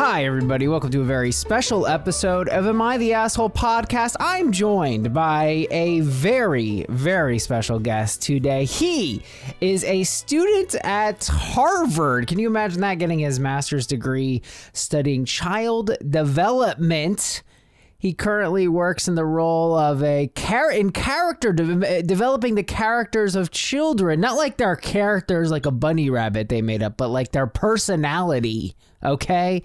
Hi, everybody. Welcome to a very special episode of Am I the Asshole podcast. I'm joined by a very, very special guest today. He is a student at Harvard. Can you imagine that? Getting his master's degree studying child development. He currently works in the role of developing the characters of children. Not like their characters like a bunny rabbit they made up, but like their personality. Okay,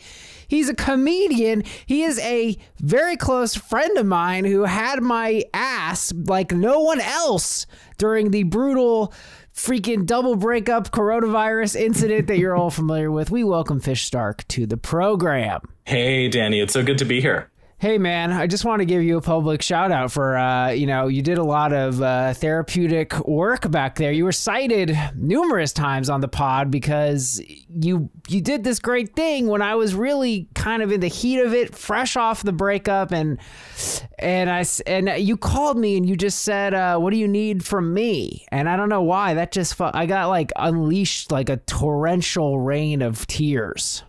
he's a comedian. He is a very close friend of mine who had my ass like no one else during the brutal freaking double breakup coronavirus incident that you're all familiar with. We welcome Fish Stark to the program. Hey, Danny, it's so good to be here. Hey, man, I just want to give you a public shout out for, you did a lot of therapeutic work back there. You were cited numerous times on the pod because you did this great thing when I was really kind of in the heat of it, fresh off the breakup. And you called me and you just said, what do you need from me? And I don't know why that just I got like unleashed like a torrential rain of tears.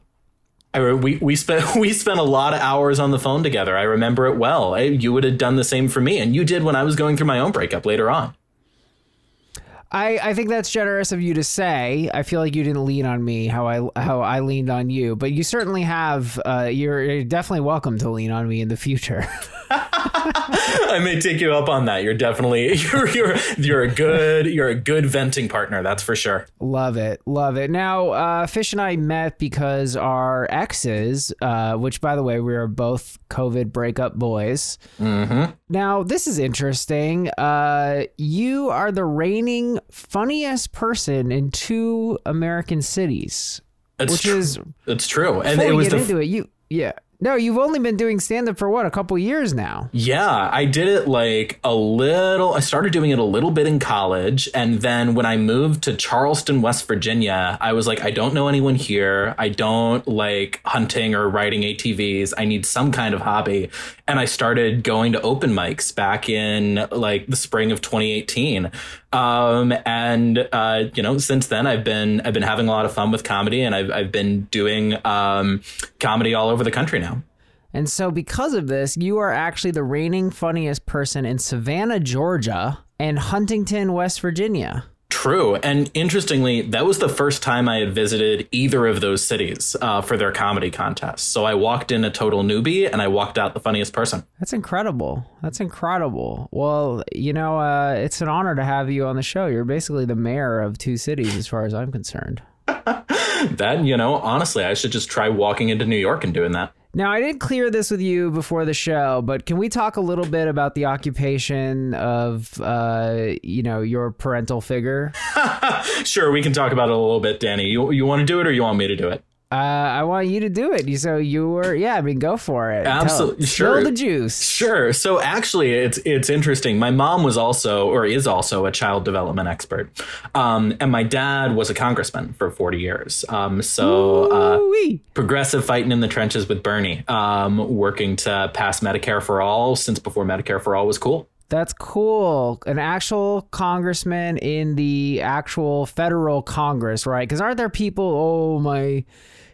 We spent a lot of hours on the phone together. I remember it well. You would have done the same for me, and you did when I was going through my own breakup later on. I think that's generous of you to say. I feel like you didn't lean on me how I leaned on you, but you certainly have. You're definitely welcome to lean on me in the future. I may take you up on that. You're definitely you're a good venting partner. That's for sure. Love it. Now, Fish and I met because our exes, which by the way, we are both COVID breakup boys. Mm-hmm. Now, this is interesting. You are the reigning funniest person in 2 American cities. It's true. And it was into it. No, you've only been doing stand-up for what, a couple years now? Yeah, I did it like I started doing it a little bit in college. And then when I moved to Charleston, West Virginia, I was like, I don't know anyone here. I don't like hunting or riding ATVs. I need some kind of hobby. And I started going to open mics back in like the spring of 2018. Since then I've been having a lot of fun with comedy, and I've been doing comedy all over the country now. And so because of this, you are actually the reigning funniest person in Savannah, Georgia, and Huntington, West Virginia. True. And interestingly, that was the first time I had visited either of those cities for their comedy contests. So I walked in a total newbie and I walked out the funniest person. That's incredible. Well, it's an honor to have you on the show. You're basically the mayor of 2 cities as far as I'm concerned. Honestly, I should just try walking into New York and doing that. Now, I didn't clear this with you before the show, but can we talk a little bit about the occupation of, your parental figure? Sure, we can talk about it a little bit, Danny. You want to do it or you want me to do it? I want you to do it. Go for it. Absolutely. Spill the juice. Sure. So actually, it's interesting. My mom is also a child development expert. And my dad was a congressman for 40 years. Progressive, fighting in the trenches with Bernie, working to pass Medicare for all since before Medicare for all was cool. That's cool. An actual congressman in the actual federal Congress, right? Because aren't there people,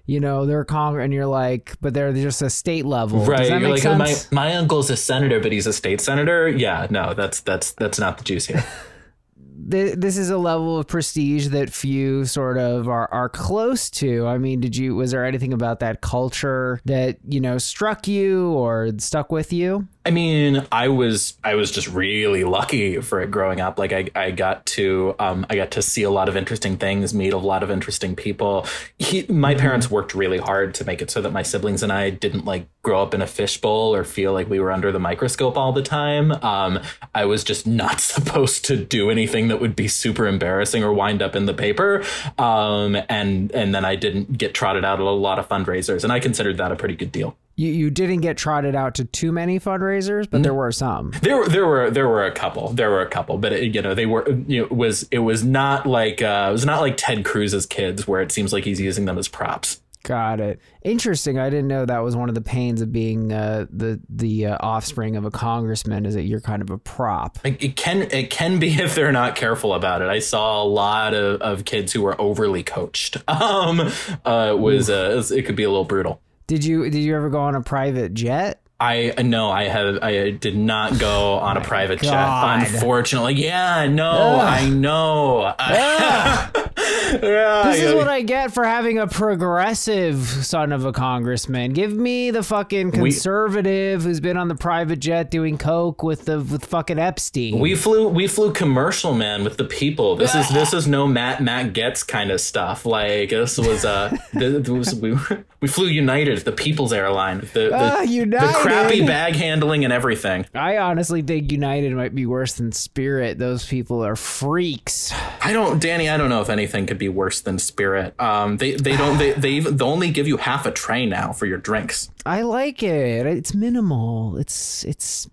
they're Congress, and you're like, but they're just a state level. Right. Does that make sense? My uncle's a senator, but he's a state senator. Yeah, no, that's not the juice here. This is a level of prestige that few sort of are close to. I mean, was there anything about that culture that, struck you or stuck with you? I mean, I was just really lucky for it growing up. Like I got to see a lot of interesting things, meet a lot of interesting people. My parents worked really hard to make it so that my siblings and I didn't like grow up in a fishbowl or feel like we were under the microscope all the time. I was just not supposed to do anything that would be super embarrassing or wind up in the paper. And then I didn't get trotted out at a lot of fundraisers, and I considered that a pretty good deal. You didn't get trotted out to too many fundraisers, but there were some. There were a couple, but it was not like Ted Cruz's kids, where it seems like he's using them as props. Got it. Interesting. I didn't know that was one of the pains of being the offspring of a congressman, is that you're kind of a prop. It can be if they're not careful about it. I saw a lot of kids who were overly coached. It could be a little brutal. Did you ever go on a private jet? I did not go on a private jet, unfortunately. Yeah, no, I know. This is what I get for having a progressive son of a congressman. Give me the fucking conservative who's been on the private jet doing coke with fucking Epstein. We flew commercial, man, with the people. This is no Matt Getz kind of stuff. Like this was we flew United, the People's Airline, the crappy bag handling and everything. I honestly think United might be worse than Spirit. Those people are freaks. Danny, I don't know if anything could be worse than Spirit. They only give you half a tray now for your drinks. I like it. It's minimal. It's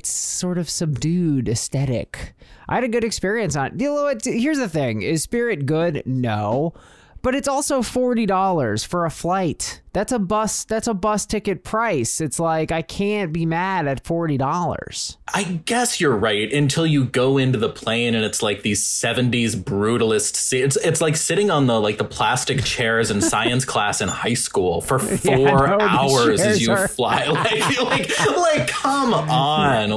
sort of subdued aesthetic. I had a good experience on it. You know what? Here's the thing. Is Spirit good? No. But it's also $40 for a flight. That's a bus ticket price. It's like, I can't be mad at $40. I guess you're right until you go into the plane and it's like these 70s brutalist. It's like sitting on the plastic chairs in science class in high school for 4 hours as you fly. Like come on.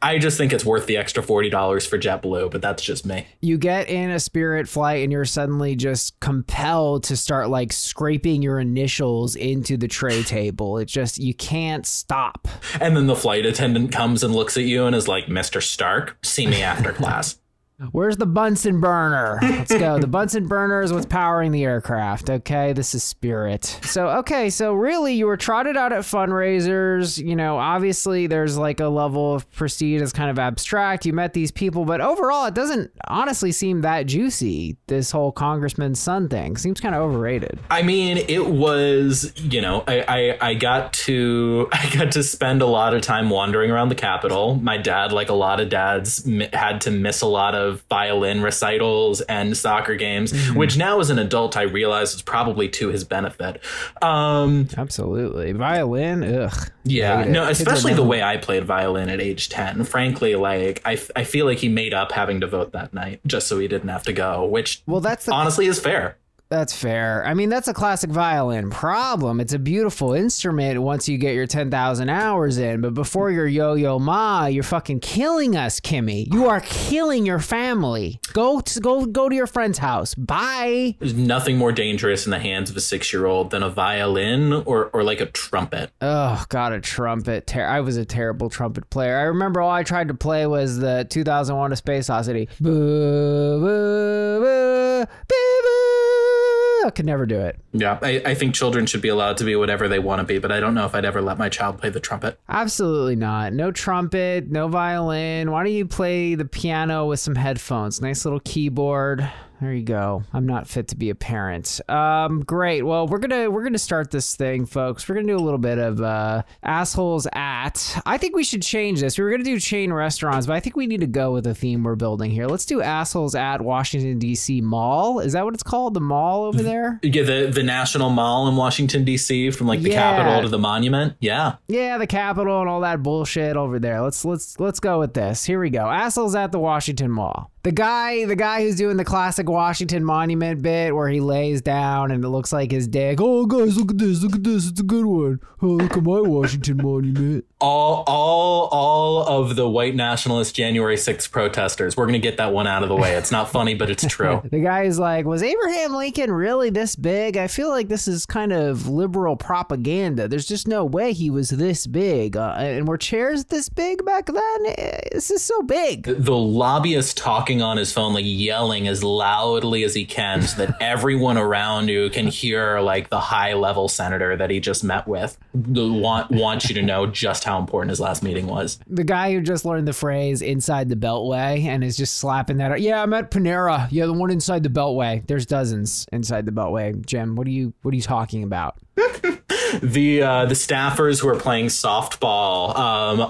I just think it's worth the extra $40 for JetBlue, but that's just me. You get in a Spirit flight and you're suddenly just compelled to start like scraping your initials into the tray table. It's just, you can't stop. And then the flight attendant comes and looks at you and is like, Mr. Stark, see me after class. Where's the Bunsen burner? Let's go. The Bunsen burner is what's powering the aircraft. Okay, this is Spirit. So really you were trotted out at fundraisers. You know, obviously there's like a level of prestige that's kind of abstract. You met these people, but overall it doesn't honestly seem that juicy. This whole congressman's son thing seems kind of overrated. I mean, it was, I got to spend a lot of time wandering around the Capitol. My dad, like a lot of dads, had to miss a lot of violin recitals and soccer games, which now as an adult I realize is probably to his benefit. Absolutely. Violin, ugh. Yeah, no, especially the way I played violin at age 10. Frankly, like I feel like he made up having to vote that night just so he didn't have to go, which honestly is fair. That's fair. I mean, that's a classic violin problem. It's a beautiful instrument once you get your 10,000 hours in. But before your yo-yo ma, you're fucking killing us, Kimmy. You are killing your family. Go to your friend's house. Bye. There's nothing more dangerous in the hands of a 6-year-old than a violin or like a trumpet. Oh, God, a trumpet. I was a terrible trumpet player. I remember all I tried to play was the 2001 A Space Odyssey. Boo, boo, boo, boo, boo. I could never do it. Yeah, I think children should be allowed to be whatever they want to be, but I don't know if I'd ever let my child play the trumpet. Absolutely not. No trumpet, no violin. Why don't you play the piano with some headphones? Nice little keyboard. There you go. I'm not fit to be a parent. Great. Well, we're gonna start this thing, folks. We're gonna do a little bit of assholes at. I think we should change this. We were gonna do chain restaurants, but I think we need to go with the theme we're building here. Let's do assholes at Washington D.C. Mall. Is that what it's called? The mall over there? Yeah, the National Mall in Washington D.C. from like the Capitol to the Monument. Yeah. Yeah, the Capitol and all that bullshit over there. Let's go with this. Here we go. Assholes at the Washington Mall. The guy who's doing the classic Washington Monument bit where he lays down and it looks like his dick. Oh, guys, look at this. Look at this. It's a good one. Oh, look at my Washington Monument. All of the white nationalist January 6th protesters. We're going to get that one out of the way. It's not funny, but it's true. The guy is like, was Abraham Lincoln really this big? I feel like this is kind of liberal propaganda. There's just no way he was this big. And were chairs this big back then? This is so big. The lobbyist talking on his phone, like yelling as loudly as he can so that everyone around you can hear like the high level senator that he just met with wants you to know just how important his last meeting was. The guy who just learned the phrase inside the Beltway and is just slapping that out. Yeah, I'm at Panera. Yeah, the one inside the Beltway. There's dozens inside the Beltway. Jim, what are you talking about? The staffers who are playing softball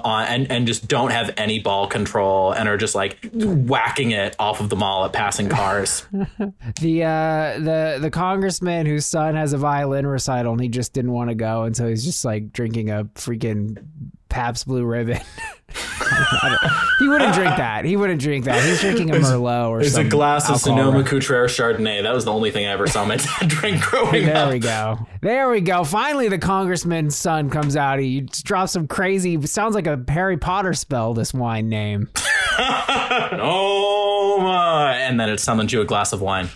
and just don't have any ball control and are just like whacking it off of the mall at passing cars. The congressman whose son has a violin recital and he just didn't want to go, and so he's just like drinking a freaking Pabst Blue Ribbon. He wouldn't drink that. He wouldn't drink that. He's drinking a Merlot or something. There's a glass of Sonoma-Cutrer Chardonnay. That was the only thing I ever saw my dad drink growing up. There we go. There we go. Finally, the congressman's son comes out. He drops some crazy, sounds like a Harry Potter spell, this wine name. Oh my. And then it summons you a glass of wine.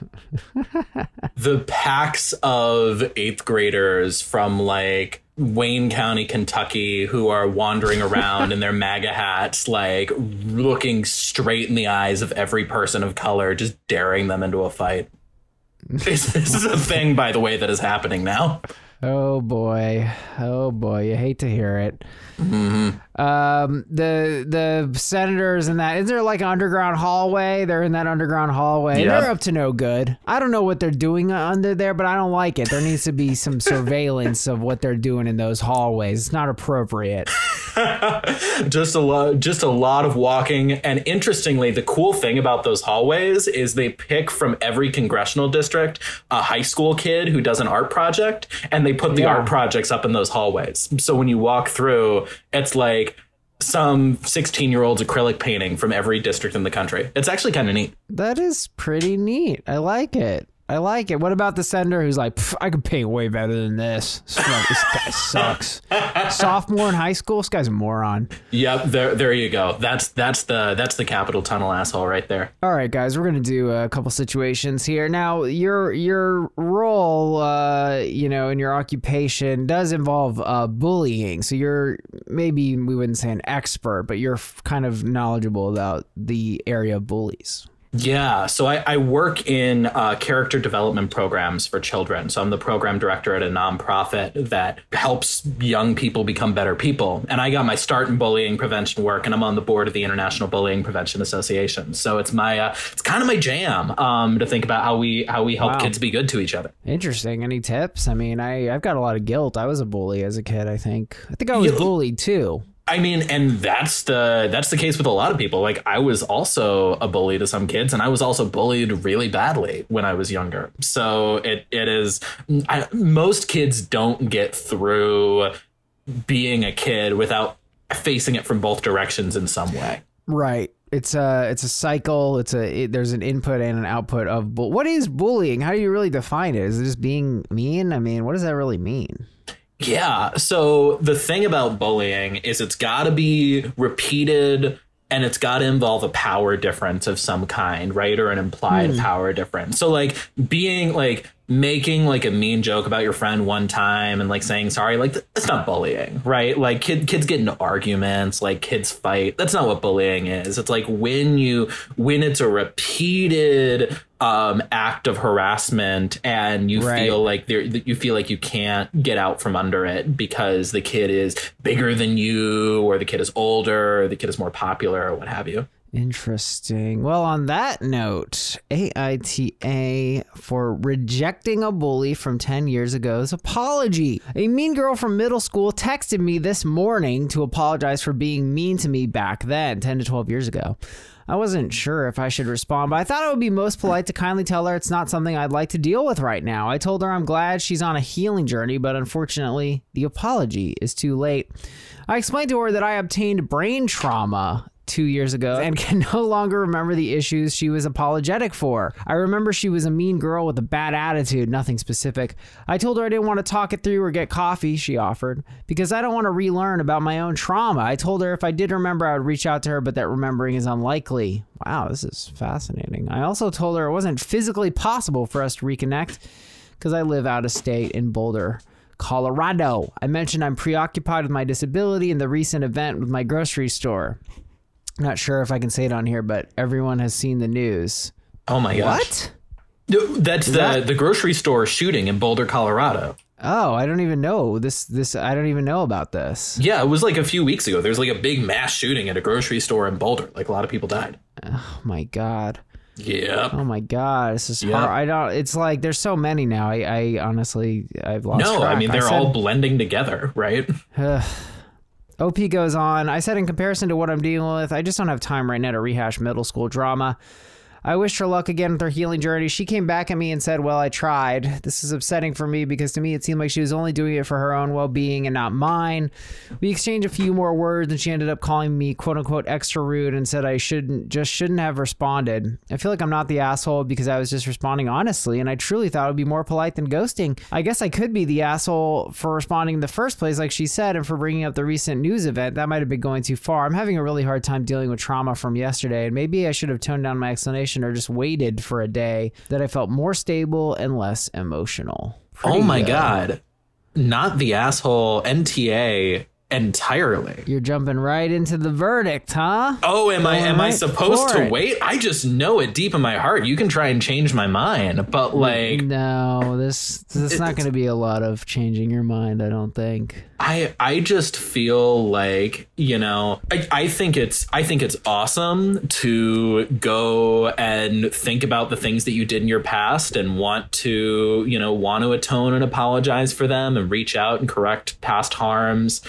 The packs of 8th graders from like Wayne County, Kentucky, who are wandering around in their MAGA hats, like looking straight in the eyes of every person of color, just daring them into a fight. This is a thing, by the way, that is happening now. Oh boy. Oh boy. You hate to hear it. Mm-hmm. The senators and that, is there like an underground hallway? They're in that underground hallway. Yep. They're up to no good. I don't know what they're doing under there, but I don't like it. There needs to be some surveillance of what they're doing in those hallways. It's not appropriate. Just a lot of walking. And interestingly, the cool thing about those hallways is they pick from every congressional district a high school kid who does an art project, and they put the art projects up in those hallways. So when you walk through, it's like some 16-year-old's acrylic painting from every district in the country. It's actually kind of neat. That is pretty neat. I like it. I like it. What about the senator who's like, I could paint way better than this. This guy sucks. Sophomore in high school? This guy's a moron. Yep, there you go. That's the Capitol Tunnel asshole right there. All right, guys, we're gonna do a couple situations here. Now, your role, in your occupation does involve bullying. So you're, maybe we wouldn't say an expert, but you're kind of knowledgeable about the area of bullies. Yeah, so I work in character development programs for children. So I'm the program director at a nonprofit that helps young people become better people. And I got my start in bullying prevention work, and I'm on the board of the International Bullying Prevention Association. So it's it's kind of my jam to think about how we help kids be good to each other. Interesting. Any tips? I mean, I've got a lot of guilt. I was a bully as a kid, I think. I was bullied too. I mean, and that's the case with a lot of people. Like, I was also a bully to some kids, and I was also bullied really badly when I was younger. So it is, most kids don't get through being a kid without facing it from both directions in some way. Right. It's a cycle. There's an input and an output of what is bullying? How do you really define it? Is it just being mean? I mean, what does that really mean? Yeah. So the thing about bullying is it's got to be repeated, and it's got to involve a power difference of some kind, right? Or an implied power difference. So like making like a mean joke about your friend one time and like saying sorry, like that's not bullying, right? Like kids get into arguments, like kids fight. That's not what bullying is. It's like when it's a repeated act of harassment, and you feel like you can't get out from under it because the kid is bigger than you, or the kid is older, or the kid is more popular, or what have you. Interesting. Well, on that note, AITA for rejecting a bully from 10 years ago's apology. A mean girl from middle school texted me this morning to apologize for being mean to me back then, 10 to 12 years ago. I wasn't sure if I should respond, but I thought it would be most polite to kindly tell her it's not something I'd like to deal with right now. I told her I'm glad she's on a healing journey, but unfortunately, the apology is too late. I explained to her that I obtained brain trauma 2 years ago and can no longer remember the issues she was apologetic for. I remember she was a mean girl with a bad attitude, nothing specific. I told her I didn't want to talk it through or get coffee, she offered, because I don't want to relearn about my own trauma. I told her if I did remember, I would reach out to her, but that remembering is unlikely. Wow, this is fascinating. I also told her it wasn't physically possible for us to reconnect because I live out of state in Boulder, Colorado. I mentioned I'm preoccupied with my disability and the recent event with my grocery store. Not sure if I can say it on here, but everyone has seen the news. Oh my gosh. What? That's the grocery store shooting in Boulder, Colorado. Oh, I don't even know this. I don't even know about this. Yeah, it was like a few weeks ago. There's like a big mass shooting at a grocery store in Boulder. Like a lot of people died. Oh my God. Yeah. Oh my God. This is hard. It's like there's so many now. I honestly, I've lost track. I mean, they're all blending together, right? OP goes on, I said in comparison to what I'm dealing with, I just don't have time right now to rehash middle school drama. I wished her luck again with her healing journey. She came back at me and said, well, I tried. This is upsetting for me because to me it seemed like she was only doing it for her own well-being and not mine. We exchanged a few more words and she ended up calling me quote-unquote extra rude and said I shouldn't have responded. I feel like I'm not the asshole because I was just responding honestly, and I truly thought it would be more polite than ghosting. I guess I could be the asshole for responding in the first place like she said, and for bringing up the recent news event. That might have been going too far. I'm having a really hard time dealing with trauma from yesterday, and maybe I should have toned down my explanation or just waited for a day that I felt more stable and less emotional. Oh my God. Not the asshole, NTA entirely. You're jumping right into the verdict, huh? Oh, am I supposed to wait? I just know it deep in my heart. You can try and change my mind, but like, no, this is not going to be a lot of changing your mind, I don't think. I just feel like, you know, I think it's awesome to go and think about the things that you did in your past and want to atone and apologize for them and reach out and correct past harms.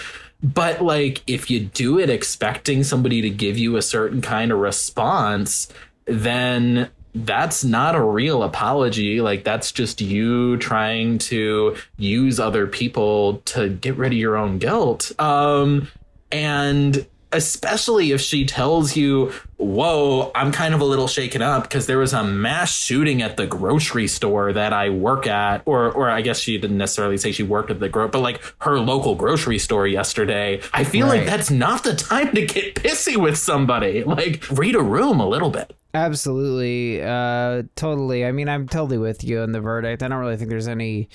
But like, if you do it expecting somebody to give you a certain kind of response, then that's not a real apology. Like, that's just you trying to use other people to get rid of your own guilt. And especially if she tells you, whoa, I'm kind of a little shaken up because there was a mass shooting at the grocery store that I work at, or I guess she didn't necessarily say she worked at the but like her local grocery store yesterday. I feel like that's not the time to get pissy with somebody. Like, read a room a little bit. Absolutely. Totally. I mean, I'm totally with you on the verdict. I don't really think there's any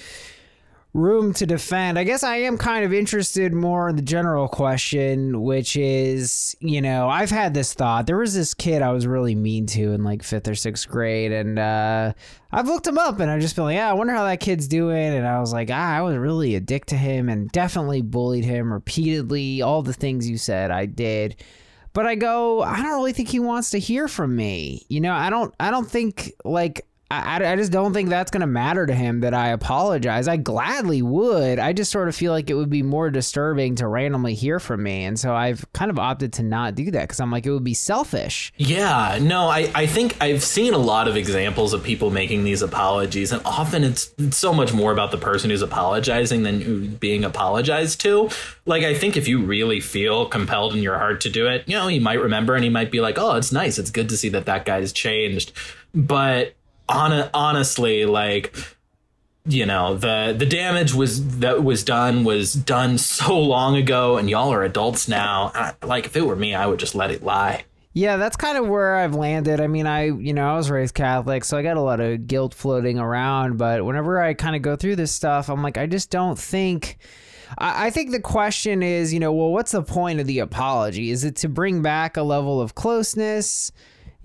room to defend. I guess I am kind of interested more in the general question, which is, you know, I've had this thought. There was this kid I was really mean to in like 5th or 6th grade, and I've looked him up and I've just been like, yeah, I wonder how that kid's doing. And I was like, I was really a dick to him and definitely bullied him repeatedly. All the things you said I did. But I go, I don't really think he wants to hear from me. You know, I don't think, like, I just don't think that's going to matter to him that I apologize. I gladly would. I just sort of feel like it would be more disturbing to randomly hear from me. And so I've kind of opted to not do that because I'm like, it would be selfish. Yeah, no, I think I've seen a lot of examples of people making these apologies. And often it's so much more about the person who's apologizing than being apologized to. Like, I think if you really feel compelled in your heart to do it, you know, he might remember and he might be like, oh, it's nice. It's good to see that that guy's changed. But honestly, like, you know, the damage was done so long ago, and y'all are adults now. Like, if it were me, I would just let it lie. Yeah, that's kind of where I've landed. I mean, I was raised Catholic, so I got a lot of guilt floating around. But whenever I kind of go through this stuff, I'm like, I just don't think. I think the question is, you know, well, what's the point of the apology? Is it to bring back a level of closeness?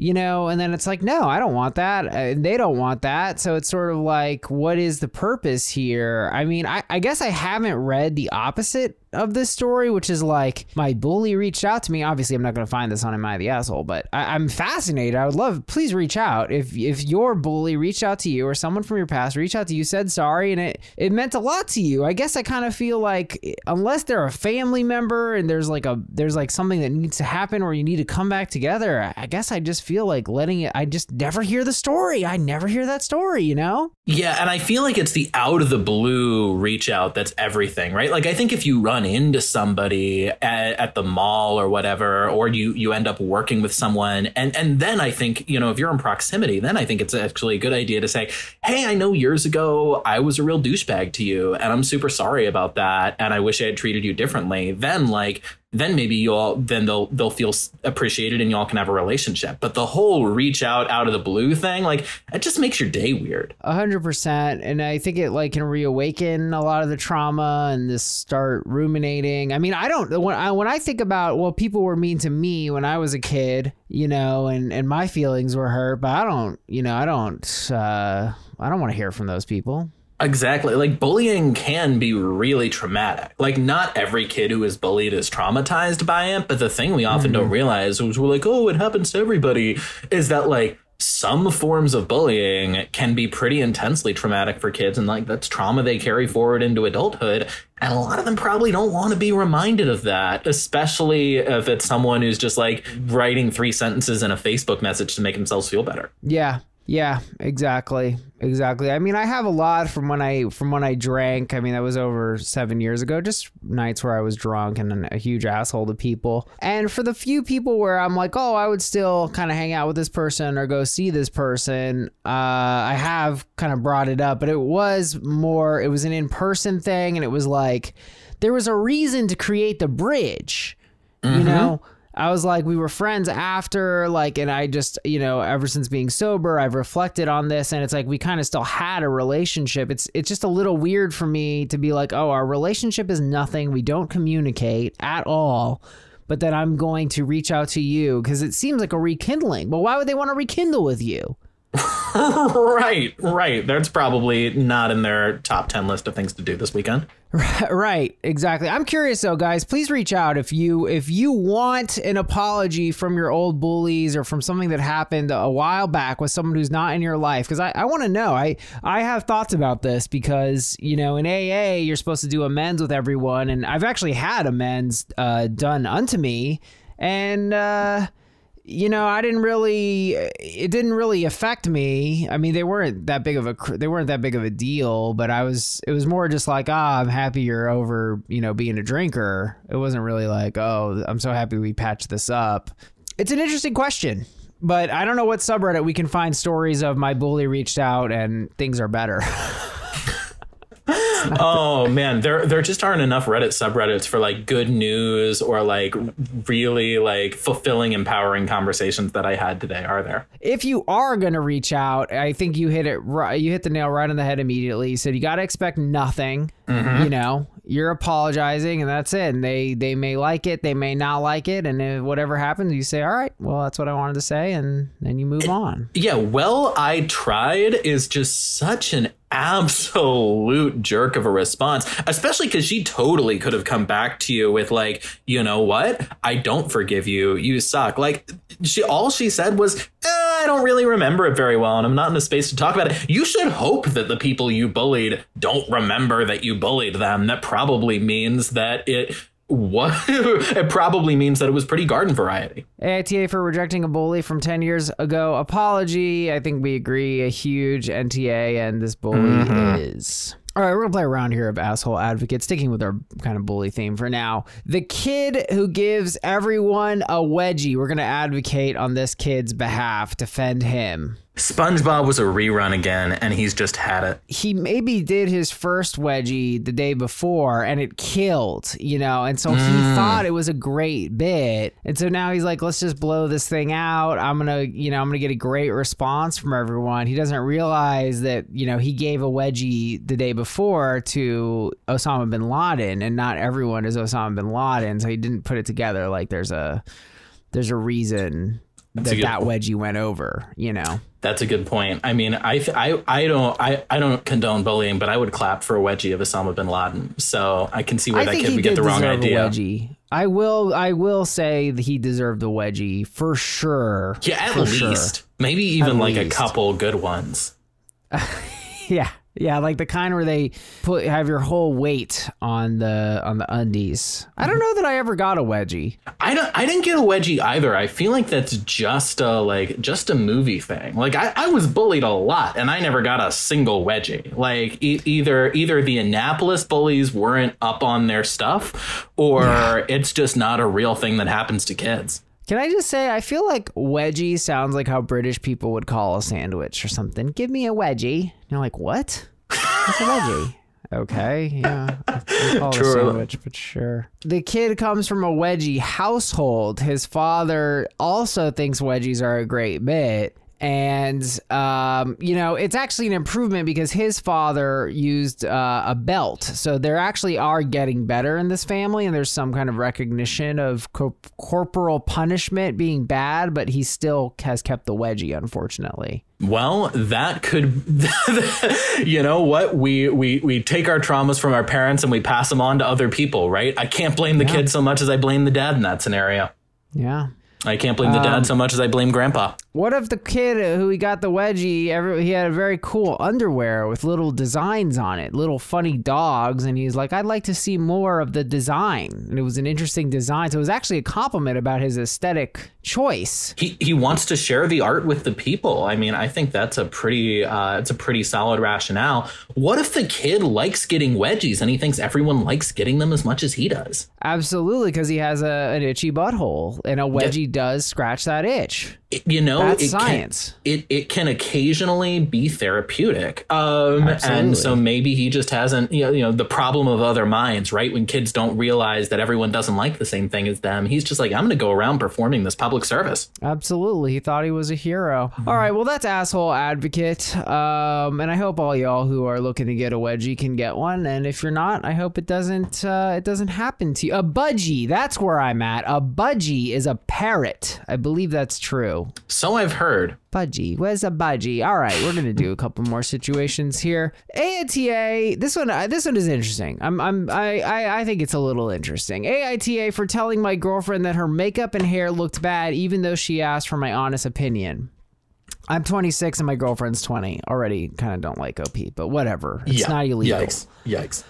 You know, and then it's like, no, I don't want that. They don't want that. So it's sort of like, what is the purpose here? I mean, I guess I haven't read the opposite of this story, which is like, my bully reached out to me. Obviously, I'm not going to find this on Am I the Asshole, but I'm fascinated. I would love, please reach out. If your bully reached out to you or someone from your past reached out to you, said sorry, and it meant a lot to you. I guess I kind of feel like, unless they're a family member and there's like something that needs to happen or you need to come back together, I guess I just feel like letting it, I just never hear the story. I never hear that story, you know? Yeah, and I feel like it's the out of the blue reach out that's everything, right? Like, I think if you run into somebody at the mall or whatever, or you end up working with someone, and then I think, you know, if you're in proximity, then I think it's actually a good idea to say, hey, I know years ago I was a real douchebag to you, and I'm super sorry about that, and I wish I had treated you differently. Then maybe they'll feel appreciated and y'all can have a relationship. But the whole reach out of the blue thing, like, it just makes your day weird. 100%. And I think it like can reawaken a lot of the trauma and just start ruminating. I mean, when I think about, well, people were mean to me when I was a kid, you know, and my feelings were hurt, but I don't want to hear from those people. Exactly. Like, bullying can be really traumatic. Like, not every kid who is bullied is traumatized by it. But the thing we often don't realize is we're like, oh, it happens to everybody, is that, like, some forms of bullying can be pretty intensely traumatic for kids, and like that's trauma they carry forward into adulthood. And a lot of them probably don't want to be reminded of that, especially if it's someone who's just like writing 3 sentences in a Facebook message to make themselves feel better. Yeah. Yeah, exactly. Exactly. I mean, I have a lot from when I drank. I mean, that was over 7 years ago, just nights where I was drunk and a huge asshole to people. And for the few people where I'm like, oh, I would still kind of hang out with this person or go see this person, I have kind of brought it up, but it was an in-person thing. And it was like, there was a reason to create the bridge, you know? I was like, we were friends after, like, and I just, you know, ever since being sober, I've reflected on this, and it's like we kind of still had a relationship. It's just a little weird for me to be like, oh, our relationship is nothing. We don't communicate at all. But then I'm going to reach out to you because it seems like a rekindling. But why would they want to rekindle with you? Right. That's probably not in their top 10 list of things to do this weekend. Right, exactly. I'm curious though, guys, please reach out if you want an apology from your old bullies or from something that happened a while back with someone who's not in your life, because I want to know. I have thoughts about this because, you know, in AA you're supposed to do amends with everyone, and I've actually had amends done unto me, and you know, it didn't really affect me. I mean, they weren't that big of a deal, but it was more just like, I'm happy you're over, you know, being a drinker. It wasn't really like, oh, I'm so happy we patched this up. It's an interesting question, but I don't know what subreddit we can find stories of my bully reached out and things are better. Oh man, there just aren't enough Reddit subreddits for like good news or like really like fulfilling, empowering conversations that I had today, are there? If you are going to reach out, I think you hit the nail right on the head immediately. You said you got to expect nothing. You know, you're apologizing and that's it. And they may like it, they may not like it, and if whatever happens, you say, all right, well, that's what I wanted to say, and then you move on. Yeah, well, I tried is just such an absolute jerk of a response, especially because she totally could have come back to you with like, you know what, I don't forgive you, you suck. Like all she said was, I don't really remember it very well and I'm not in a space to talk about it. You should hope that the people you bullied don't remember that you bullied them. That probably means that it probably means that it was pretty garden variety. AITA for rejecting a bully from 10 years ago. Apology. I think we agree. A huge NTA, and this bully is. All right, we're going to play a round here of Asshole Advocate, sticking with our kind of bully theme for now. The kid who gives everyone a wedgie. We're going to advocate on this kid's behalf, defend him. SpongeBob was a rerun again, and he's just had it. He maybe did his first wedgie the day before, and it killed, you know, and so he thought it was a great bit. And so now he's like, let's just blow this thing out. I'm going to get a great response from everyone. He doesn't realize that, you know, he gave a wedgie the day before to Osama bin Laden, and not everyone is Osama bin Laden. So he didn't put it together like there's a reason that wedgie went over, you know. That's a good point. I mean, I don't condone bullying, but I would clap for a wedgie of Osama bin Laden. So I can see where that kid would get the wrong idea. I will say that he deserved a wedgie for sure. Yeah, at least. Maybe even like a couple good ones. Yeah. Yeah, like the kind where they have your whole weight on the undies. I don't know that I ever got a wedgie. I didn't get a wedgie either. I feel like that's just a movie thing. Like I was bullied a lot and I never got a single wedgie. Like either the Annapolis bullies weren't up on their stuff, or it's just not a real thing that happens to kids. Can I just say, I feel like wedgie sounds like how British people would call a sandwich or something. Give me a wedgie. And you're like, what? What's a wedgie? Okay, yeah. We call it a sandwich, but sure. The kid comes from a wedgie household. His father also thinks wedgies are a great bit. And, you know, it's actually an improvement because his father used a belt. So there actually are getting better in this family. And there's some kind of recognition of corporal punishment being bad, but he still has kept the wedgie, unfortunately. Well, that could, you know what? We take our traumas from our parents and we pass them on to other people, right? I can't blame the kid so much as I blame the dad in that scenario. Yeah. I can't blame the dad so much as I blame grandpa. What if the kid who he got the wedgie, he had a very cool underwear with little designs on it, little funny dogs, and he's like, I'd like to see more of the design. And it was an interesting design. So it was actually a compliment about his aesthetic choice. He wants to share the art with the people. I mean, I think that's a pretty solid rationale. What if the kid likes getting wedgies and he thinks everyone likes getting them as much as he does? Absolutely, because he has an itchy butthole, and a wedgie does scratch that itch. That's science. It can occasionally be therapeutic. And so maybe he just hasn't, the problem of other minds, right? When kids don't realize that everyone doesn't like the same thing as them, he's just like, I'm going to go around performing this public service. Absolutely. He thought he was a hero. All right. Well, that's asshole advocate. And I hope all y'all who are looking to get a wedgie can get one. And if you're not, I hope it doesn't happen to you. A budgie. That's where I'm at. A budgie is a parrot. I believe that's true. So I've heard. Budgie. Where's a budgie? All right, we're gonna do a couple more situations here. AITA. This one is interesting. I think it's a little interesting. AITA for telling my girlfriend that her makeup and hair looked bad, even though she asked for my honest opinion. I'm 26 and my girlfriend's 20. Already kind of don't like OP, but whatever. It's not illegal. Yikes.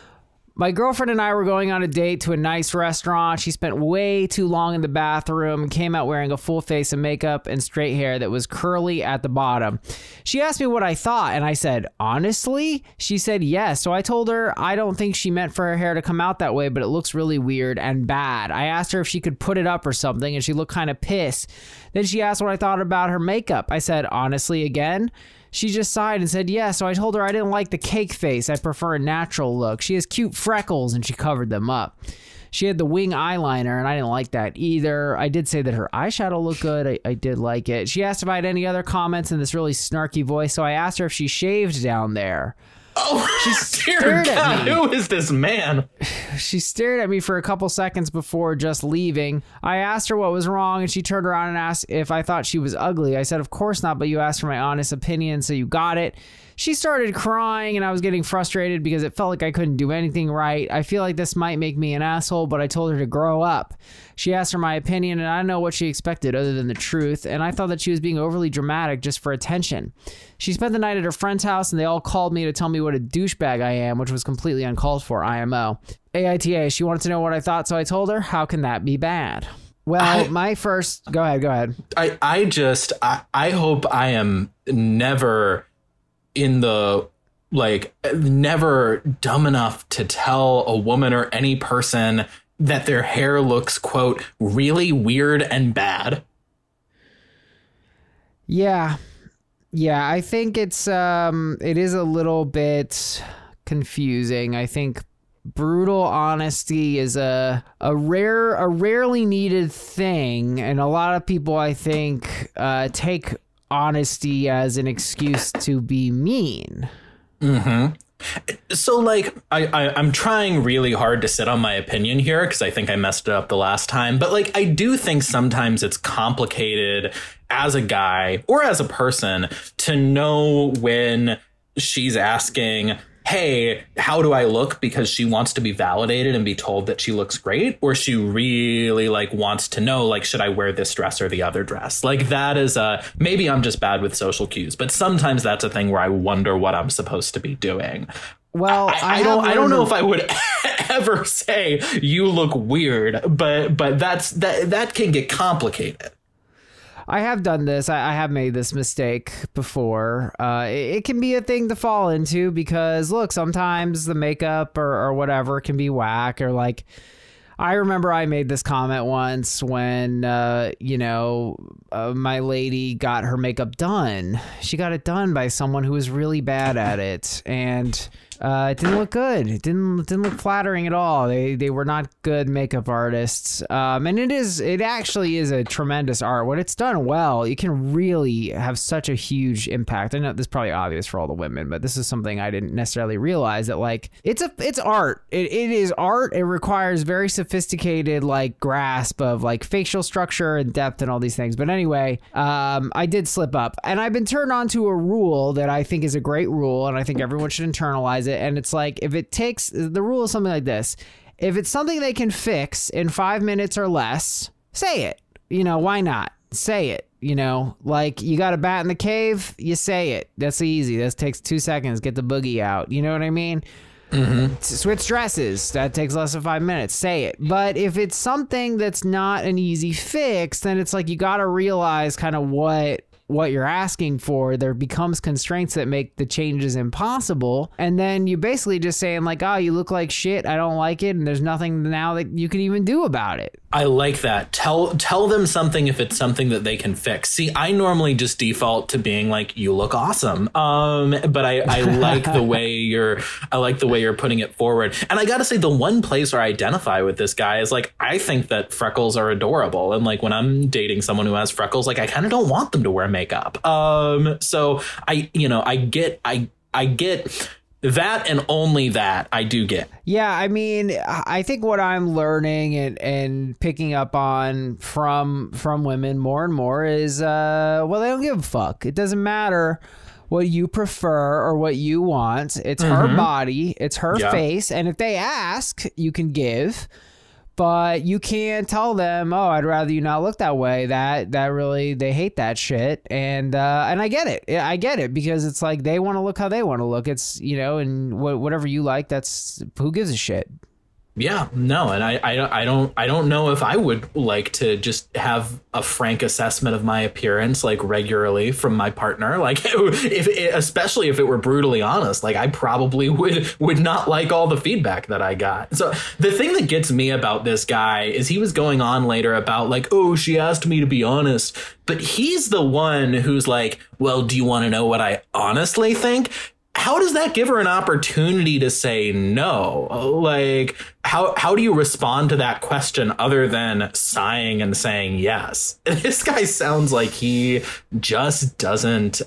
My girlfriend and I were going on a date to a nice restaurant. She spent way too long in the bathroom and came out wearing a full face of makeup and straight hair that was curly at the bottom. She asked me what I thought, and I said, honestly? She said yes. So I told her I don't think she meant for her hair to come out that way, but it looks really weird and bad. I asked her if she could put it up or something, and she looked kind of pissed. Then she asked what I thought about her makeup. I said, honestly, again? She just sighed and said yes, so I told her I didn't like the cake face. I prefer a natural look. She has cute freckles, and she covered them up. She had the wing eyeliner, and I didn't like that either. I did say that her eyeshadow looked good. I did like it. She asked if I had any other comments in this really snarky voice, so I asked her if she shaved down there. Oh, she stared at me. Who is this man? She stared at me for a couple seconds before just leaving. I asked her what was wrong, and she turned around and asked if I thought she was ugly. I said, of course not, but you asked for my honest opinion, so you got it. She started crying, and I was getting frustrated because it felt like I couldn't do anything right. I feel like this might make me an asshole, but I told her to grow up. She asked for my opinion, and I don't know what she expected other than the truth, and I thought that she was being overly dramatic just for attention. She spent the night at her friend's house, and they all called me to tell me what a douchebag I am, which was completely uncalled for, IMO. AITA, she wanted to know what I thought, so I told her, how can that be bad? Well, go ahead. I hope I am never never dumb enough to tell a woman or any person that their hair looks, quote, really weird and bad. Yeah, I think it is a little bit confusing. I think brutal honesty is a rarely needed thing, and a lot of people, I think, take honesty as an excuse to be mean. Mm-hmm. So, I'm trying really hard to sit on my opinion here because I think I messed it up the last time. But, I do think sometimes it's complicated as a guy or as a person to know when she's asking, hey, how do I look? Because she wants to be validated and be told that she looks great, or she really wants to know, should I wear this dress or the other dress? That is maybe I'm just bad with social cues, but sometimes that's a thing where I wonder what I'm supposed to be doing. Well, I don't know if I would ever say you look weird, but that can get complicated. I have done this. I have made this mistake before. It can be a thing to fall into because, look, sometimes the makeup or whatever can be whack, or I remember I made this comment once when, my lady got her makeup done. She got it done by someone who was really bad at it, and it didn't look good. It didn't look flattering at all. They were not good makeup artists. And it actually is a tremendous art. When it's done well, it can really have such a huge impact. I know this is probably obvious for all the women, but this is something I didn't necessarily realize, that it's art. It is art. It requires very sophisticated grasp of facial structure and depth and all these things. But anyway, I did slip up, and I've been turned on to a rule that I think is a great rule, and I think everyone should internalize it. And it's if it takes, the rule is something like this: if it's something they can fix in 5 minutes or less, say it. you know, why not? Say it. You know, like you got a bat in the cave, you say it. That's easy. That takes 2 seconds. Get the boogie out. You know what I mean? Switch dresses. That takes less than 5 minutes. Say it. But if it's something that's not an easy fix, then it's like you got to realize kind of what you're asking for. There becomes constraints that make the changes impossible. And then you basically just saying like, oh, you look like shit. I don't like it. And there's nothing now that you can even do about it. I like that. Tell them something if it's something that they can fix. See, I normally just default to being like, you look awesome. But I like the way you're putting it forward. And I gotta say, the one place where I identify with this guy is like, I think that freckles are adorable. And like when I'm dating someone who has freckles, like I kind of don't want them to wear makeup. So I get that, and only that I do get. Yeah, I mean, I think what I'm learning and picking up on from women more and more is, well, they don't give a fuck. It doesn't matter what you prefer or what you want. It's her body, it's her face, and if they ask, you can give. But you can't tell them, oh, I'd rather you not look that way. That really, they hate that shit. And I get it. I get it, because it's like they want to look how they want to look. It's, you know, and whatever you like, that's, who gives a shit? Yeah, no, and I don't know if I would like to just have a frank assessment of my appearance like regularly from my partner. Like, especially if it were brutally honest, like I probably would not like all the feedback that I got. So the thing that gets me about this guy is he was going on later about like, oh, she asked me to be honest, but he's the one who's like, well, do you want to know what I honestly think? How does that give her an opportunity to say no? Like, how do you respond to that question other than sighing and saying yes? This guy sounds like he just doesn't.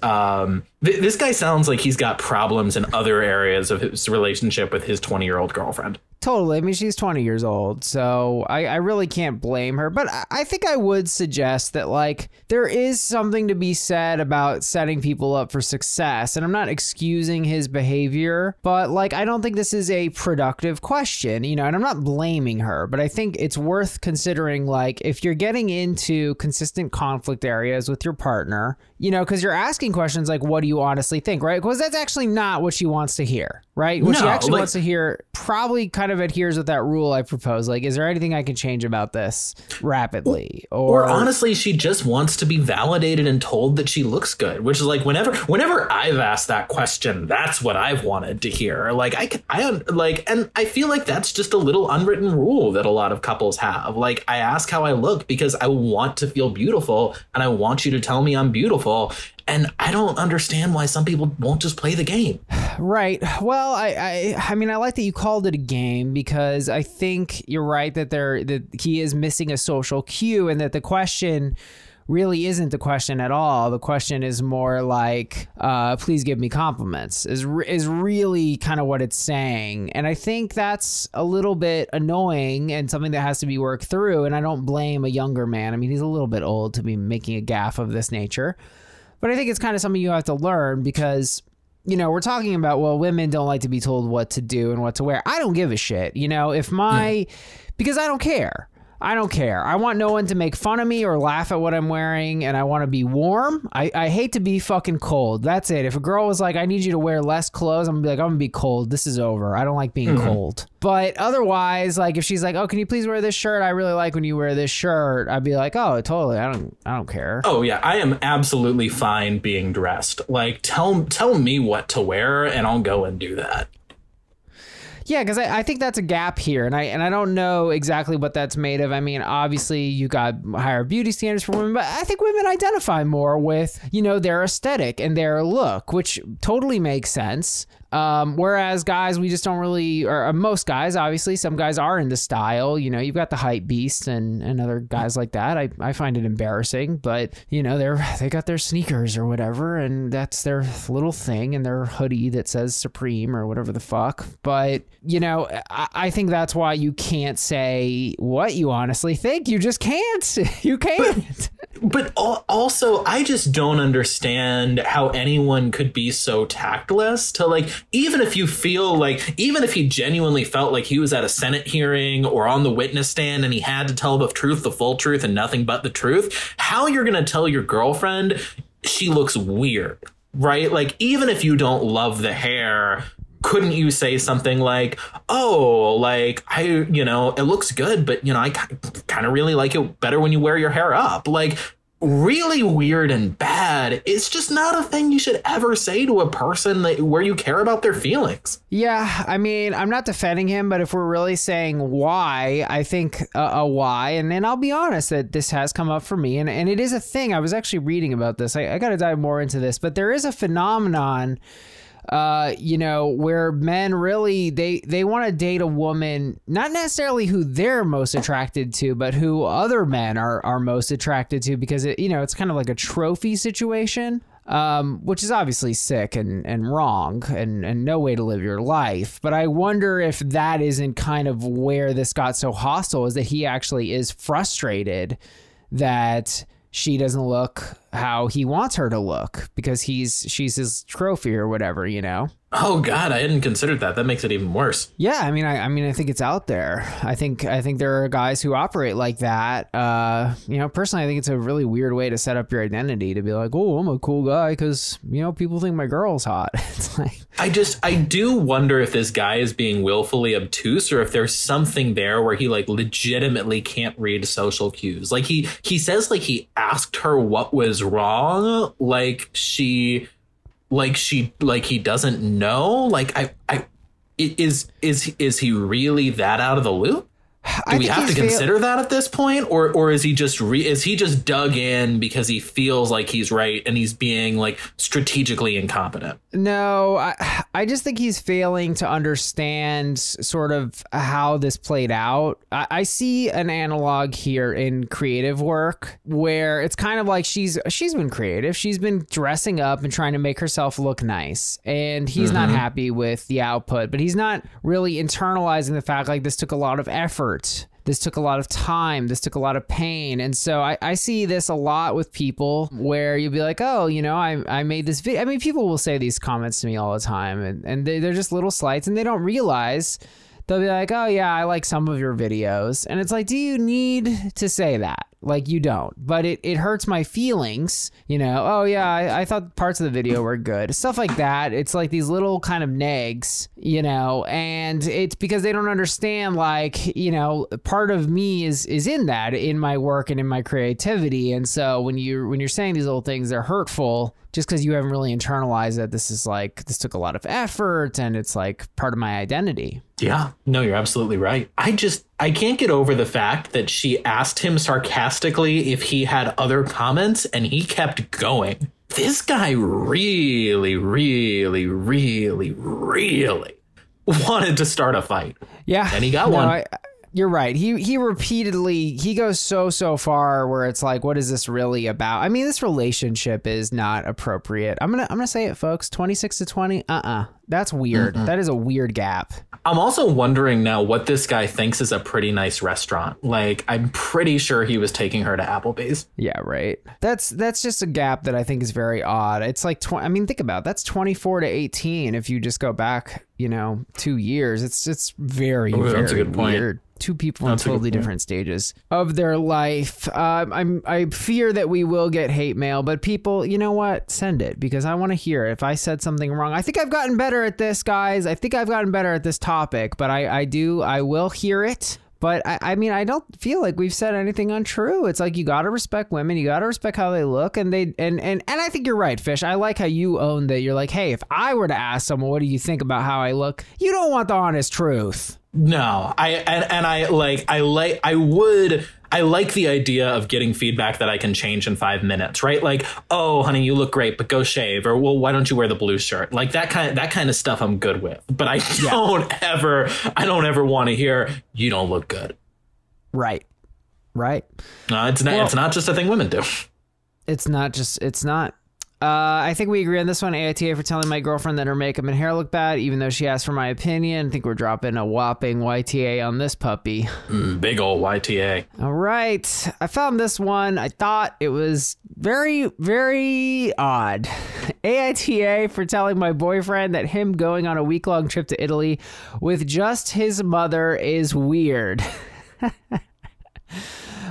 This guy sounds like he's got problems in other areas of his relationship with his 20-year-old girlfriend. Totally. I mean, she's 20 years old, so I really can't blame her. But I think I would suggest that, like, there is something to be said about setting people up for success. And I'm not excusing his behavior, but, like, I don't think this is a productive question, you know, and I'm not blaming her. But I think it's worth considering, like, if you're getting into consistent conflict areas with your partner, you know, because you're asking questions like, what do you honestly think, right? Because that's actually not what she wants to hear, right? What she actually wants to hear probably kind of adheres with that rule I proposed. Like, is there anything I can change about this rapidly? Or honestly, she just wants to be validated and told that she looks good, which is like whenever I've asked that question, that's what I've wanted to hear. Like, and I feel like that's just a little unwritten rule that a lot of couples have. Like, I ask how I look because I want to feel beautiful and I want you to tell me I'm beautiful. And I don't understand why some people won't just play the game. Right. Well, I mean, I like that you called it a game, because I think you're right that he is missing a social cue, and that the question really isn't the question at all. The question is more like, please give me compliments, is really kind of what it's saying. And I think that's a little bit annoying and something that has to be worked through. And I don't blame a younger man. I mean, he's a little bit old to be making a gaffe of this nature. But I think it's kind of something you have to learn, because, you know, we're talking about, well, women don't like to be told what to do and what to wear. I don't give a shit, you know, because I don't care. I don't care. I want no one to make fun of me or laugh at what I'm wearing, and I want to be warm. I hate to be fucking cold. That's it. If a girl was like, I need you to wear less clothes, I'm gonna be like, I'm gonna be cold. This is over. I don't like being cold. But otherwise, like, if she's like, oh, can you please wear this shirt? I really like when you wear this shirt. I'd be like, oh, totally. I don't care. Oh yeah, I am absolutely fine being dressed. Like, tell me what to wear and I'll go and do that. Yeah, because I think that's a gap here, and I don't know exactly what that's made of. I mean, obviously you got higher beauty standards for women, but I think women identify more with, you know, their aesthetic and their look, which totally makes sense. Whereas guys, we just don't really, or most guys, obviously, some guys are into style. You know, you've got the hype beasts and other guys like that. I find it embarrassing, but you know, they got their sneakers or whatever, and that's their little thing, and their hoodie that says Supreme or whatever the fuck. But you know, I think that's why you can't say what you honestly think. You just can't. You can't. But also, I just don't understand how anyone could be so tactless to, like, even if you feel like, even if he genuinely felt like he was at a Senate hearing or on the witness stand and he had to tell the truth, the full truth, and nothing but the truth, how you're going to tell your girlfriend she looks weird, right? Like, even if you don't love the hair, couldn't you say something like, oh, like, it looks good, but, I kind of really like it better when you wear your hair up. Like, really weird and bad. It's just not a thing you should ever say to a person where you care about their feelings. Yeah, I mean, I'm not defending him, but if we're really saying why, I think a why, and then I'll be honest that this has come up for me, and it is a thing. I was actually reading about this. I got to dive more into this, but there is a phenomenon where men really, they want to date a woman, not necessarily who they're most attracted to, but who other men are most attracted to, because it's kind of like a trophy situation, which is obviously sick and wrong and no way to live your life. But I wonder if that isn't kind of where this got so hostile, is that he actually is frustrated that she doesn't look how he wants her to look because she's his trophy or whatever, Oh God, I hadn't considered that. That makes it even worse. Yeah, I mean, I think it's out there. I think there are guys who operate like that. Personally, I think it's a really weird way to set up your identity, to be like, oh, I'm a cool guy because people think my girl's hot. It's like, I do wonder if this guy is being willfully obtuse, or if there's something there where he like legitimately can't read social cues. Like he says, like, he asked her what was wrong, like he doesn't know. Like, is he really that out of the loop? Do we have to consider that at this point, or is he just dug in because he feels like he's right and he's being like strategically incompetent? No, I just think he's failing to understand sort of how this played out. I see an analog here in creative work where it's kind of like she's been creative. She's been dressing up and trying to make herself look nice, and he's not happy with the output, but he's not really internalizing the fact like this took a lot of effort. This took a lot of time. This took a lot of pain. And so I see this a lot with people where you'll be like, oh, I made this video. I mean, people will say these comments to me all the time, and they're just little slights, and they don't realize. They'll be like, oh, yeah, I like some of your videos. And it's like, do you need to say that? Like, you don't. But it hurts my feelings, Oh, yeah, I thought parts of the video were good. Stuff like that. It's like these little kind of nags, and it's because they don't understand, like, part of me is in that, in my work and in my creativity. And so when you're saying these little things, they're hurtful just because you haven't really internalized that this took a lot of effort and it's like part of my identity. Yeah, no, you're absolutely right. I can't get over the fact that she asked him sarcastically if he had other comments, and he kept going. This guy really, really, really, really wanted to start a fight. Yeah. And he got one. You're right. He repeatedly, he goes so far where it's like, what is this really about? I mean, this relationship is not appropriate. I'm gonna say it, folks. 26 to 20. That's weird. That is a weird gap. I'm also wondering now what this guy thinks is a pretty nice restaurant. Like, I'm pretty sure he was taking her to Applebee's. Yeah, right. That's just a gap that I think is very odd. It's like, think about it. That's 24 to 18. If you just go back, 2 years, it's very, very that's a good point. Weird. Two people in totally different stages of their life. I fear that we will get hate mail, but people, you know what? Send it, because I want to hear it. If I said something wrong, I think I've gotten better at this, guys. I think I've gotten better at this topic, but I will hear it. But I mean, I don't feel like we've said anything untrue. It's like, you got to respect women. You got to respect how they look. And I think you're right, Fish. I like how you own that. You're like, hey, if I were to ask someone, what do you think about how I look? You don't want the honest truth. No, I like the idea of getting feedback that I can change in 5 minutes, right? Like, oh, honey, you look great, but go shave. Or, well, why don't you wear the blue shirt? Like that kind of stuff I'm good with. But I don't ever want to hear, you don't look good. Right. No, it's not just a thing women do. It's not. I think we agree on this one. AITA for telling my girlfriend that her makeup and hair look bad, even though she asked for my opinion. I think we're dropping a whopping YTA on this puppy. Big old YTA. All right. I found this one. I thought it was very, very odd. AITA for telling my boyfriend that him going on a week-long trip to Italy with just his mother is weird.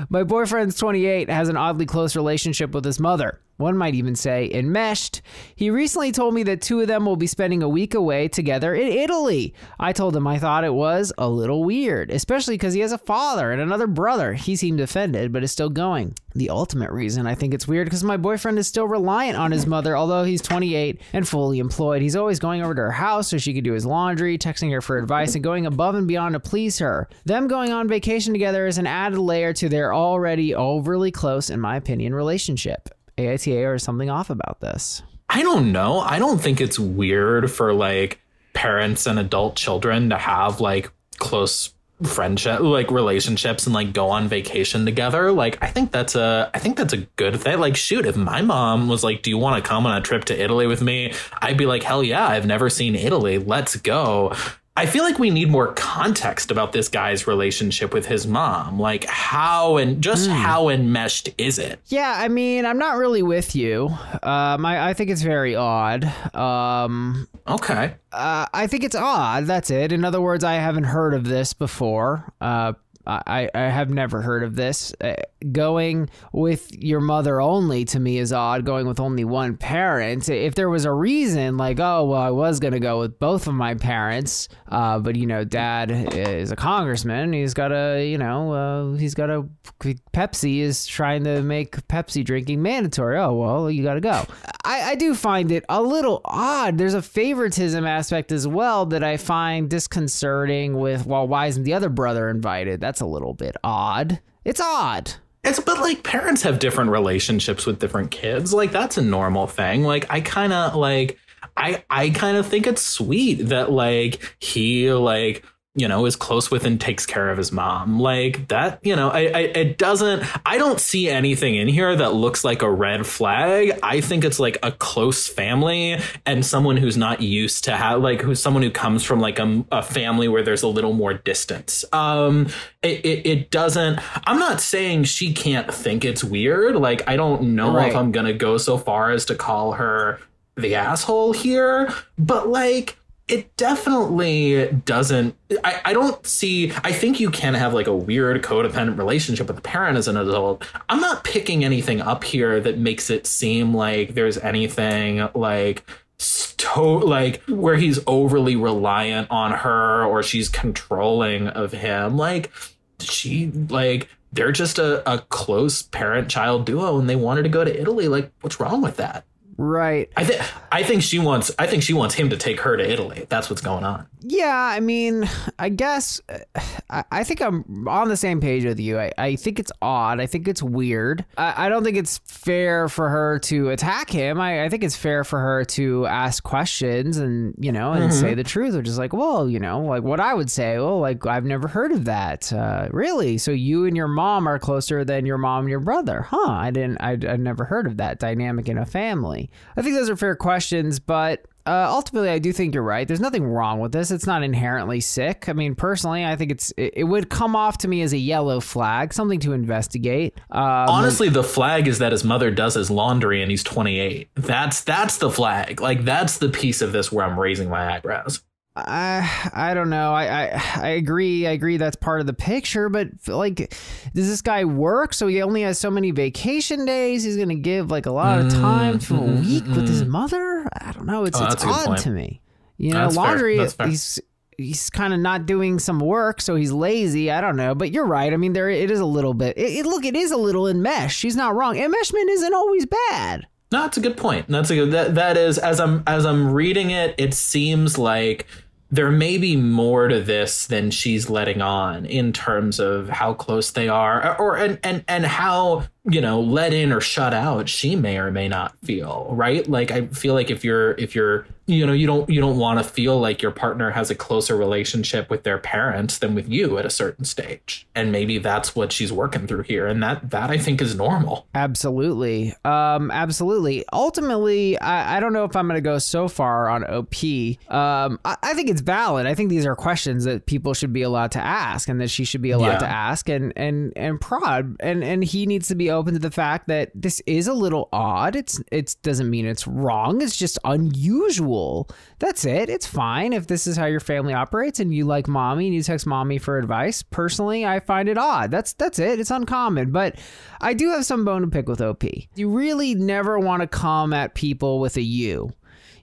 My boyfriend's 28, has an oddly close relationship with his mother. One might even say enmeshed. He recently told me that two of them will be spending a week away together in Italy. I told him I thought it was a little weird, especially because he has a father and another brother. He seemed offended, but is still going. The ultimate reason I think it's weird because my boyfriend is still reliant on his mother, although he's 28 and fully employed. He's always going over to her house so she could do his laundry, texting her for advice, and going above and beyond to please her. Them going on vacation together is an added layer to their already overly close, in my opinion, relationship. AITA or something off about this? I don't know. I don't think it's weird for like parents and adult children to have like close friendship, like relationships, and like go on vacation together. Like I think that's a good thing. Like shoot, if my mom was like, do you want to come on a trip to Italy with me? I'd be like, hell yeah, I've never seen Italy. Let's go. I feel like we need more context about this guy's relationship with his mom. Like how enmeshed is it? Yeah, I mean, I'm not really with you. I think it's very odd. Okay. I think it's odd. That's it. In other words, I haven't heard of this before. I have never heard of this. Going with your mother only to me is odd. Going with only one parent. If there was a reason, like, oh, well, I was going to go with both of my parents, but, you know, dad is a congressman. He's got a Pepsi is trying to make Pepsi drinking mandatory. Oh, well, you got to go. I do find it a little odd. There's a favoritism aspect as well that I find disconcerting with, well, why isn't the other brother invited? That's a little bit odd. It's odd. But like parents have different relationships with different kids. Like that's a normal thing. Like I kind of think it's sweet that like he like, you know, is close with and takes care of his mom like that. You know, I don't see anything in here that looks like a red flag. I think it's like a close family and someone who's not used to who's someone who comes from like a family where there's a little more distance. It doesn't, I'm not saying she can't think it's weird. Like, I don't know if I'm going to go so far as to call her the asshole here, but like, it definitely doesn't. I think you can have like a weird codependent relationship with a parent as an adult. I'm not picking anything up here that makes it seem like there's anything like where he's overly reliant on her or she's controlling of him. Like they're just a close parent-child duo and they wanted to go to Italy. Like, what's wrong with that? Right. I think she wants him to take her to Italy. That's what's going on. Yeah, I mean, I guess I think I'm on the same page with you. I think it's odd. I think it's weird. I don't think it's fair for her to attack him. I think it's fair for her to ask questions and, you know, and say the truth, which is like, well, you know, like what I would say, well, like I've never heard of that. Really? So you and your mom are closer than your mom and your brother? Huh? I'd never heard of that dynamic in a family. I think those are fair questions, but ultimately, I do think you're right. There's nothing wrong with this. It's not inherently sick. I mean, personally, I think it would come off to me as a yellow flag, something to investigate. Honestly, the flag is that his mother does his laundry and he's 28. That's the flag. Like, that's the piece of this where I'm raising my eyebrows. I don't know. I agree. I agree that's part of the picture, but like, does this guy work? So he only has so many vacation days. He's going to give like a lot of time to a week with his mother. I don't know. It's odd to me. You know, laundry, he's kind of not doing some work, so he's lazy. I don't know, but you're right. I mean, it is a little bit, it is a little enmeshed. She's not wrong. Enmeshment isn't always bad. No, that's a good point. That is, as I'm reading it, it seems like there may be more to this than she's letting on in terms of how close they are and how, you know, let in or shut out she may or may not feel, right? Like, I feel like if you're, you don't want to feel like your partner has a closer relationship with their parents than with you at a certain stage. And maybe that's what she's working through here. And that I think is normal. Absolutely. Absolutely. Ultimately, I don't know if I'm going to go so far on OP. I think it's valid. I think these are questions that people should be allowed to ask and that she should be allowed to ask and prod. And he needs to be open to the fact that this is a little odd. It doesn't mean it's wrong. It's just unusual. That's it. It's fine if this is how your family operates and you like mommy and you text mommy for advice. Personally, I find it odd. That's it. It's uncommon. But I do have some bone to pick with OP. You really never want to come at people with a you.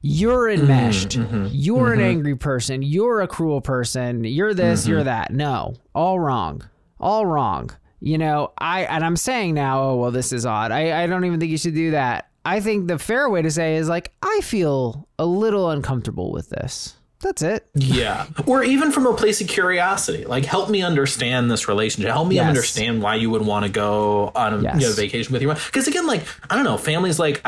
You're enmeshed. You're an angry person. You're a cruel person. You're this, you're that. No, all wrong. All wrong. I'm saying now, oh, well, this is odd. I don't even think you should do that. I think the fair way to say is like, I feel a little uncomfortable with this. That's it. Yeah. Or even from a place of curiosity, like, help me understand this relationship. Help me understand why you would want to go on a vacation with your mom. Because again, like, I don't know, families like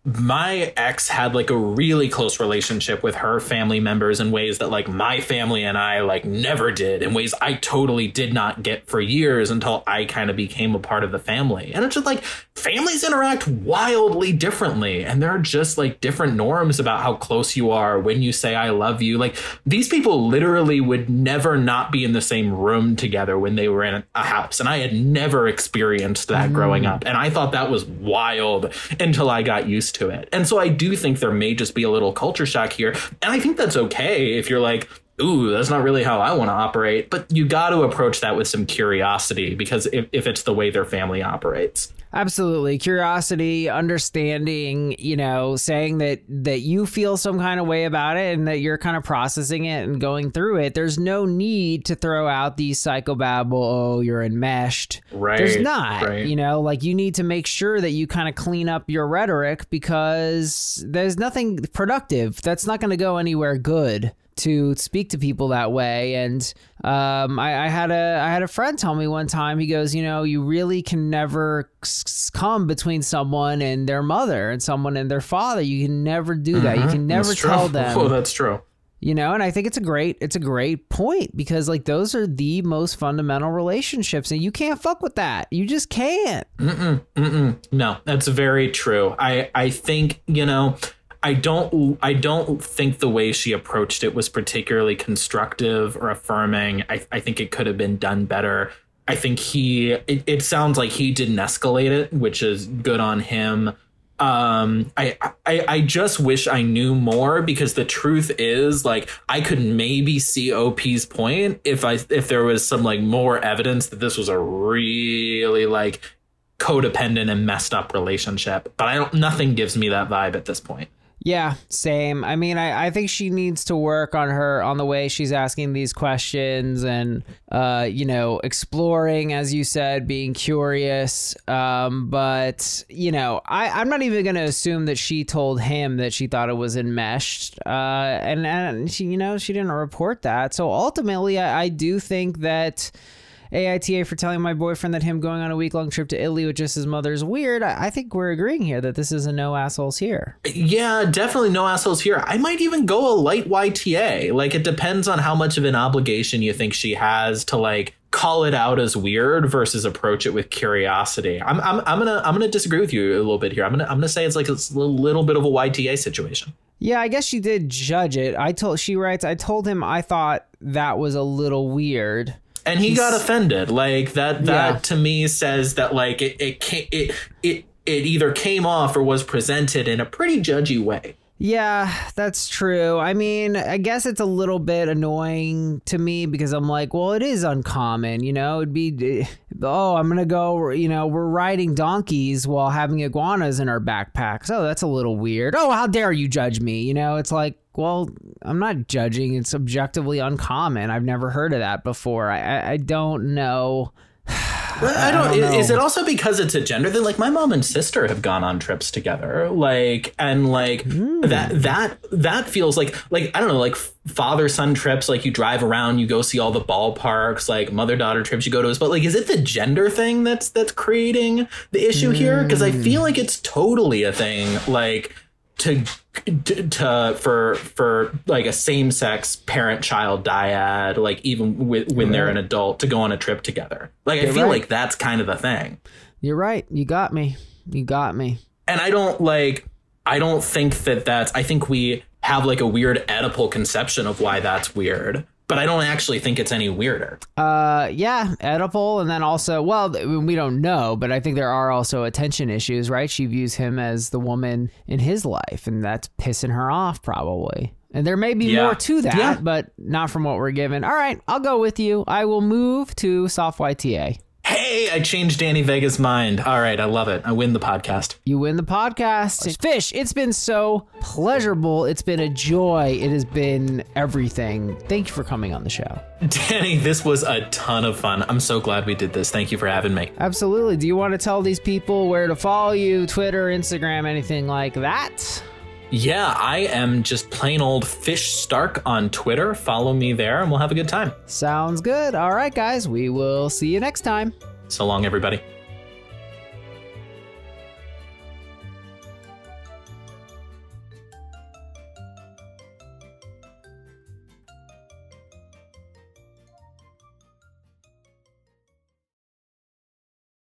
my ex had like a really close relationship with her family members in ways that like my family and I like never did, in ways I totally did not get for years until I kind of became a part of the family. And it's just like families interact wildly differently. And there are just like different norms about how close you are when you say I love you. Like these people literally would never not be in the same room together when they were in a house. And I had never experienced that growing up. And I thought that was wild until I got used to it. And so I do think there may just be a little culture shock here. And I think that's okay if you're like, ooh, that's not really how I want to operate. But you got to approach that with some curiosity, because if it's the way their family operates. Absolutely. Curiosity, understanding, saying that you feel some kind of way about it and that you're kind of processing it and going through it. There's no need to throw out these psychobabble, oh, you're enmeshed. Right. There's not, like you need to make sure that you kind of clean up your rhetoric, because there's nothing productive. That's not going to go anywhere good to speak to people that way. And I had a friend tell me one time, he goes, you really can never come between someone and their mother and someone and their father. You can never do that. You can never tell them. Oh, that's true. And I think it's a great point, because like those are the most fundamental relationships and you can't fuck with that. You just can't. No, that's very true. I think, I don't think the way she approached it was particularly constructive or affirming. I think it could have been done better. I think it sounds like he didn't escalate it, which is good on him. I just wish I knew more, because the truth is, like, I could maybe see OP's point if there was some like more evidence that this was a really like codependent and messed up relationship. But nothing gives me that vibe at this point. Yeah, same. I mean, I think she needs to work on the way she's asking these questions and, exploring, as you said, being curious. But, I'm not even going to assume that she told him that she thought it was enmeshed. And she, she didn't report that. So ultimately, I do think that AITA for telling my boyfriend that him going on a week-long trip to Italy with just his mother is weird. I think we're agreeing here that this is a no assholes here. Yeah, definitely no assholes here. I might even go a light YTA. Like, it depends on how much of an obligation you think she has to like call it out as weird versus approach it with curiosity. I'm gonna disagree with you a little bit here. I'm gonna say it's like a little bit of a YTA situation. Yeah, I guess she did judge it. She writes, I told him I thought that was a little weird. And he got offended. Like that to me says that like it either came off or was presented in a pretty judgy way. Yeah, that's true. I mean, I guess it's a little bit annoying to me because I'm like, well, it is uncommon, it'd be, I'm going to go, we're riding donkeys while having iguanas in our backpacks. Oh, that's a little weird. Oh, how dare you judge me? It's like, well, I'm not judging. It's objectively uncommon. I've never heard of that before. I don't know. I don't know. Is it also because it's a gender thing? Like my mom and sister have gone on trips together, that feels like I don't know, like father son trips. Like you drive around, you go see all the ballparks. Like mother daughter trips, you go to. But like, is it the gender thing that's creating the issue here? Because I feel like it's totally a thing. Like for like a same-sex parent-child dyad, like even when they're an adult, to go on a trip together. Like, I feel like that's kind of the thing. You're right. You got me. And I don't think that's, I think we have like a weird Oedipal conception of why that's weird. But I don't actually think it's any weirder. Yeah, Oedipal, and then also, well, we don't know, but I think there are also attention issues, right? She views him as the woman in his life, and that's pissing her off, probably. And there may be more to that, but not from what we're given. All right, I'll go with you. I will move to Soft YTA. Hey, I changed Danny Vega's mind. All right, I love it. I win the podcast. You win the podcast. Fish, it's been so pleasurable. It's been a joy. It has been everything. Thank you for coming on the show. Danny, this was a ton of fun. I'm so glad we did this. Thank you for having me. Absolutely. Do you want to tell these people where to follow you, Twitter, Instagram, anything like that? Yeah, I am just plain old Fish Stark on Twitter. Follow me there and we'll have a good time. Sounds good. All right, guys, we will see you next time. So long, everybody.